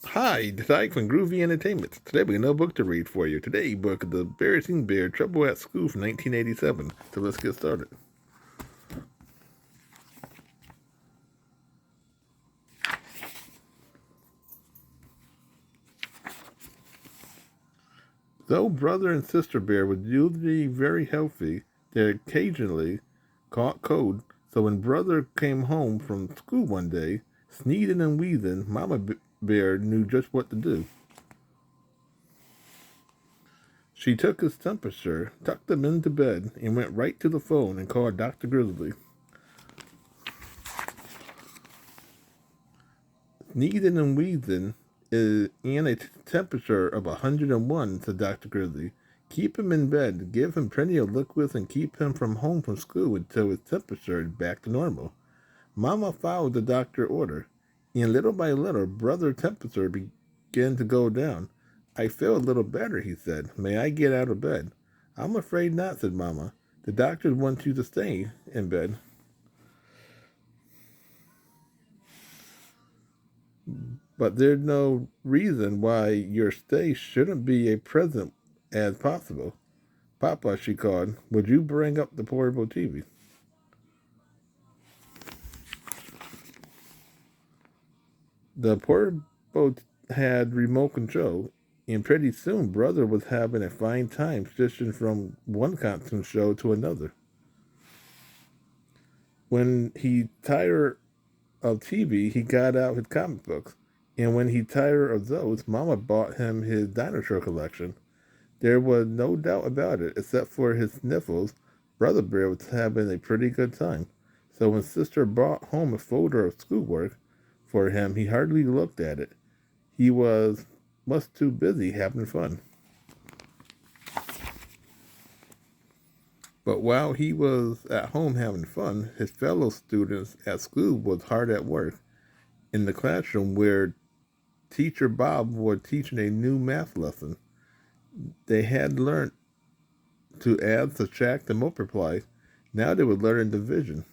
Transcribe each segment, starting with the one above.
Hi, Dyke from Groovy Entertainment. Today we got no book to read for you. Today, book The Berenstain Bear Trouble at School from 1987. So let's get started. Though brother and sister bear were usually very healthy, they occasionally caught cold. So when brother came home from school one day, sneezing and wheezing, Mama Bear knew just what to do. She took his temperature, tucked him into bed, and went right to the phone and called Dr. Grizzly. Sneezing and wheezing is in a temperature of 101, said Dr. Grizzly. Keep him in bed, give him plenty of liquids, and keep him from home from school until his temperature is back to normal. Mama followed the doctor's order, and little by little, brother's temperature began to go down. I feel a little better, he said. May I get out of bed? I'm afraid not, said Mama. The doctors want you to stay in bed. But there's no reason why your stay shouldn't be as pleasant as possible. Papa, she called, would you bring up the portable TV? The portable had remote control, and pretty soon Brother was having a fine time switching from one cartoon show to another. When he tired of TV, he got out his comic books, and when he tired of those, Mama bought him his dinosaur collection. There was no doubt about it, except for his sniffles. Brother Bear was having a pretty good time. So when Sister brought home a folder of schoolwork for him, he hardly looked at it. He was much too busy having fun. But while he was at home having fun, his fellow students at school was hard at work in the classroom where Teacher Bob was teaching a new math lesson. They had learned to add, subtract, and multiply. Now they would learn division.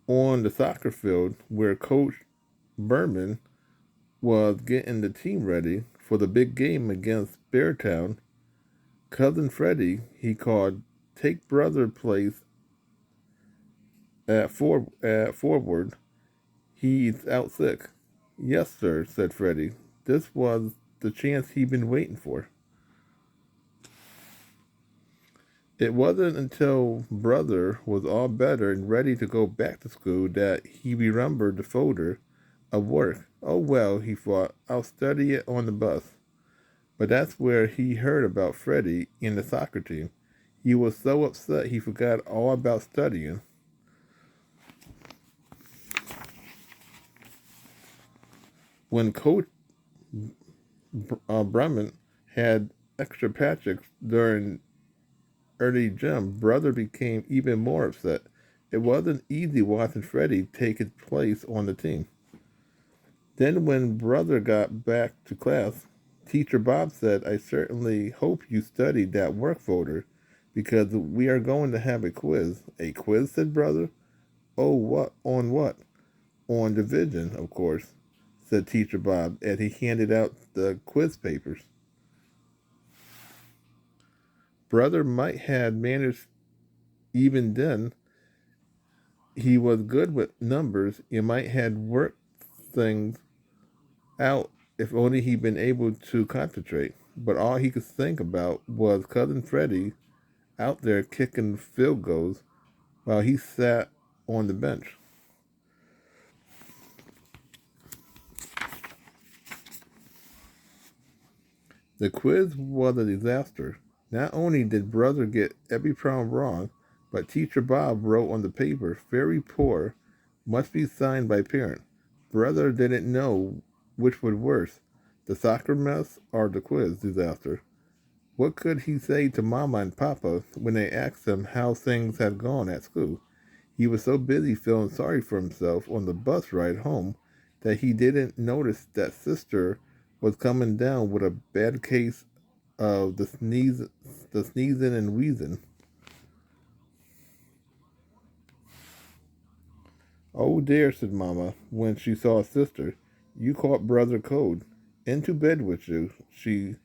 On the soccer field, where Coach Berman was getting the team ready for the big game against Beartown, Cousin Freddie, he called, take brother place at forward. He's out sick. Yes, sir, said Freddie. This was the chance he'd been waiting for. It wasn't until brother was all better and ready to go back to school that he remembered the folder of work. Oh well, he thought, I'll study it on the bus. But that's where he heard about Freddie and the soccer team. He was so upset he forgot all about studying. When Coach Bremen had extra Patricks during early gym, brother became even more upset. It wasn't easy watching Freddie take his place on the team. Then when brother got back to class, Teacher Bob said, I certainly hope you studied that work folder because we are going to have a quiz. A quiz, said brother. Oh, what? On what? On division, of course, said Teacher Bob as he handed out the quiz papers. Brother might have managed even then. He was good with numbers and might have worked things out if only he'd been able to concentrate. But all he could think about was Cousin Freddie out there kicking field goals while he sat on the bench. The quiz was a disaster. Not only did Brother get every problem wrong, but Teacher Bob wrote on the paper, very poor, must be signed by parent. Brother didn't know which was worse, the soccer mess or the quiz disaster. What could he say to Mama and Papa when they asked him how things had gone at school? He was so busy feeling sorry for himself on the bus ride home that he didn't notice that Sister was coming down with a bad case of the sneezing and wheezing. Oh dear, said Mamma, when she saw her sister. You caught brother cold. Into bed with you. She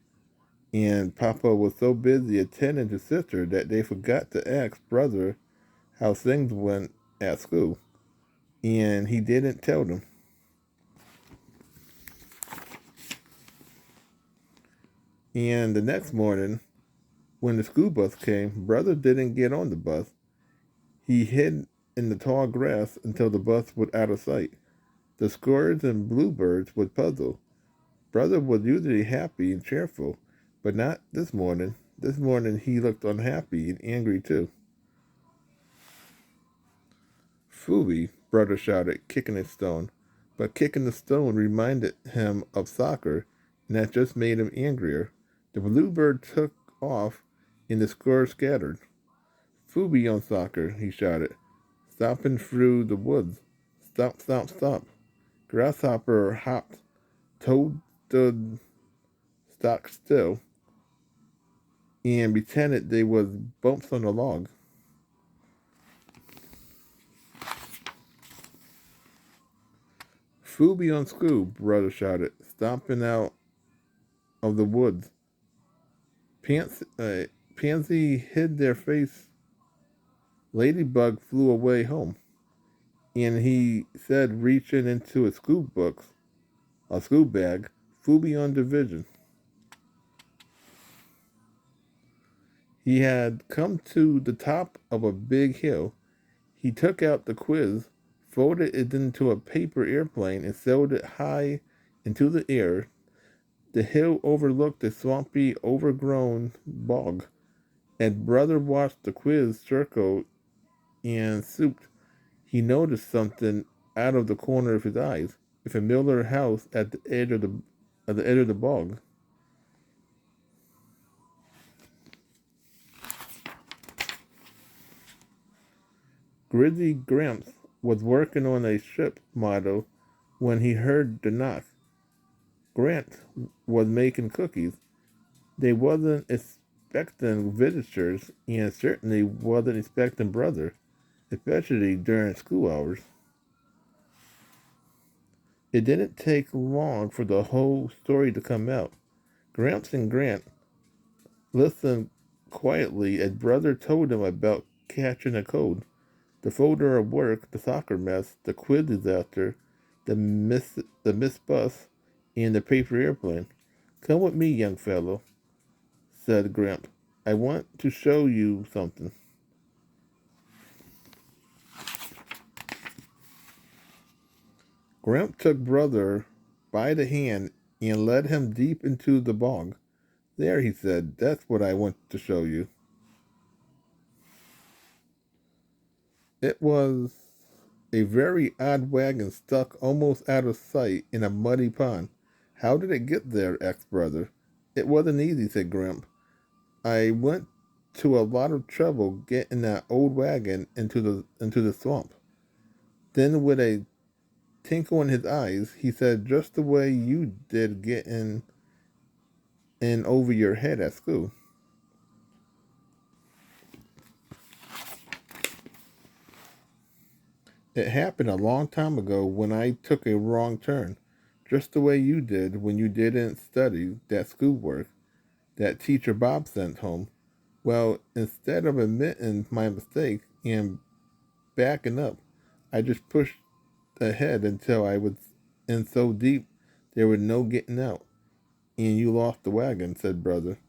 and Papa was so busy attending to sister that they forgot to ask brother how things went at school. And he didn't tell them. And the next morning, when the school bus came, brother didn't get on the bus. He hid in the tall grass until the bus was out of sight. The squirrels and bluebirds would puzzle. Brother was usually happy and cheerful, but not this morning. This morning he looked unhappy and angry too. Phooey, brother shouted, kicking a stone. But kicking the stone reminded him of soccer, and that just made him angrier. The bluebird took off, and the squirrels scattered. Phooey on soccer, he shouted, stomping through the woods. Stomp, stomp, stomp. Grasshopper hopped. Toad stood stock still and pretended they was bumps on a log. Phooey on school, brother shouted, stomping out of the woods. Pansy hid their face. Ladybug flew away home, and he said, reaching into a school bag, Phooey on division. He had come to the top of a big hill. He took out the quiz, folded it into a paper airplane, and sailed it high into the air. The hill overlooked a swampy, overgrown bog. As brother watched the quiz circle and souped, he noticed something out of the corner of his eyes. A familiar house at the edge of the bog. Grizzly Gramps was working on a ship model when he heard the knock. Grant was making cookies. They wasn't expecting visitors and certainly wasn't expecting brother, especially during school hours. It didn't take long for the whole story to come out. Gramps and Grant listened quietly as brother told them about catching a cold, the folder of work, the soccer mess, the quiz disaster, the missed bus, and the paper airplane. Come with me, young fellow, said Gramp. I want to show you something. Gramp took brother by the hand and led him deep into the bog. There, he said, that's what I want to show you. It was a very odd wagon stuck almost out of sight in a muddy pond. How did it get there? Asked brother. It wasn't easy, said Gramp. I went to a lot of trouble getting that old wagon into the swamp. Then with a twinkle in his eyes, he said, just the way you did getting in over your head at school. It happened a long time ago when I took a wrong turn, just the way you did when you didn't study that schoolwork that teacher Bob sent home. Well, instead of admitting my mistake and backing up, I just pushed ahead until I was in so deep there was no getting out. And you lost the wagon, said brother.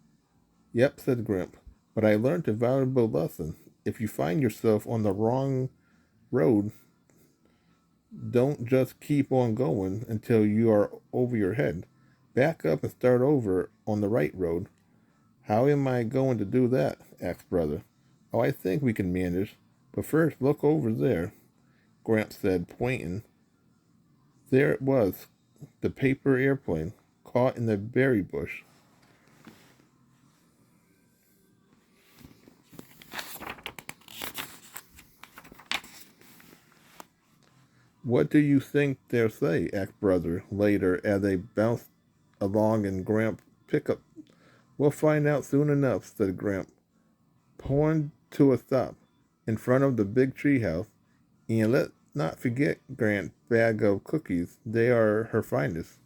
Yep, said Grimp, but I learned a valuable lesson. If you find yourself on the wrong road, don't just keep on going until you are over your head. Back up and start over on the right road. How am I going to do that? Asked brother. Oh, I think we can manage. But first, look over there, Gramps said, pointing. There it was, the paper airplane, caught in the berry bush. What do you think they'll say? Asked brother later as they bounced along in Gramps' pickup. We'll find out soon enough, said Gramp, pulling to a stop in front of the big treehouse. And let not forget Grant's bag of cookies. They are her finest.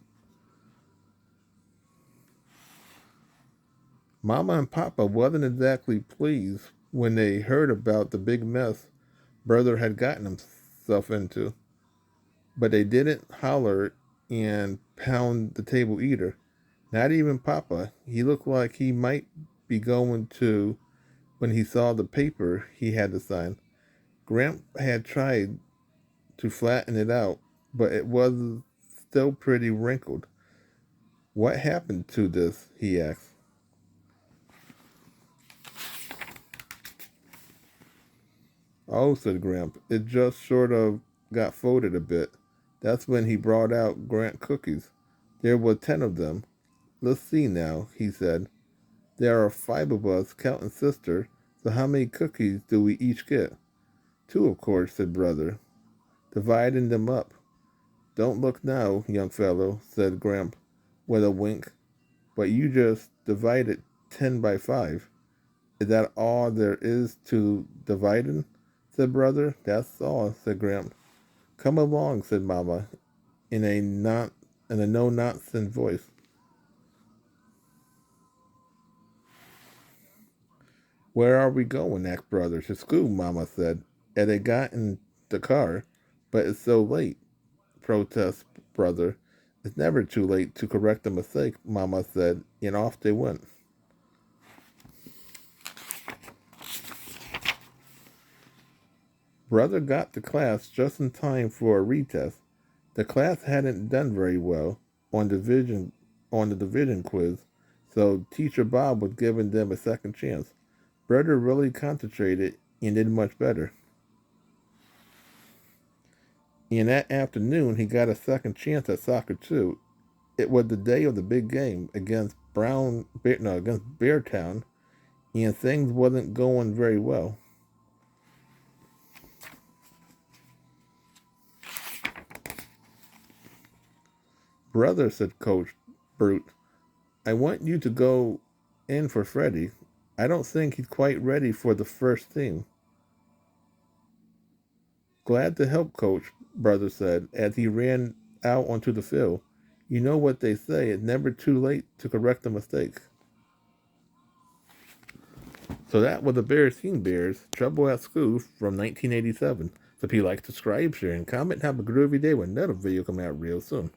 Mama and Papa wasn't exactly pleased when they heard about the big mess Brother had gotten himself into, but they didn't holler and pound the table either. Not even Papa. He looked like he might be going to when he saw the paper he had to sign. Gramp had tried to flatten it out, but it was still pretty wrinkled. What happened to this? He asked. Oh, said Gramp, it just sort of got folded a bit. That's when he brought out Grant cookies. There were 10 of them. Let's see now, he said. There are 5 of us, counting sister, so how many cookies do we each get? 2, of course, said Brother, dividing them up. Don't look now, young fellow, said Gramp, with a wink, but you just divided 10 by 5. Is that all there is to dividing? Said Brother. That's all, said Gramp. Come along, said Mama, in a no nonsense voice. Where are we going? Asked Brother. To school, Mama said. And they got in the car. But it's so late, protests Brother. It's never too late to correct a mistake, Mama said, and off they went. Brother got to class just in time for a retest. The class hadn't done very well on the division quiz, so Teacher Bob was giving them a second chance. Brother really concentrated and did much better. And that afternoon, he got a second chance at soccer too. It was the day of the big game against against Beartown, and things wasn't going very well. Brother, said Coach Brute, I want you to go in for Freddie. I don't think he's quite ready for the first team. Glad to help, Coach, Brother said as he ran out onto the field. You know what they say, it's never too late to correct a mistake. So that was the Berenstain Bears Trouble at School from 1987. So if you like, subscribe, share, and comment, have a groovy day with another video coming out real soon.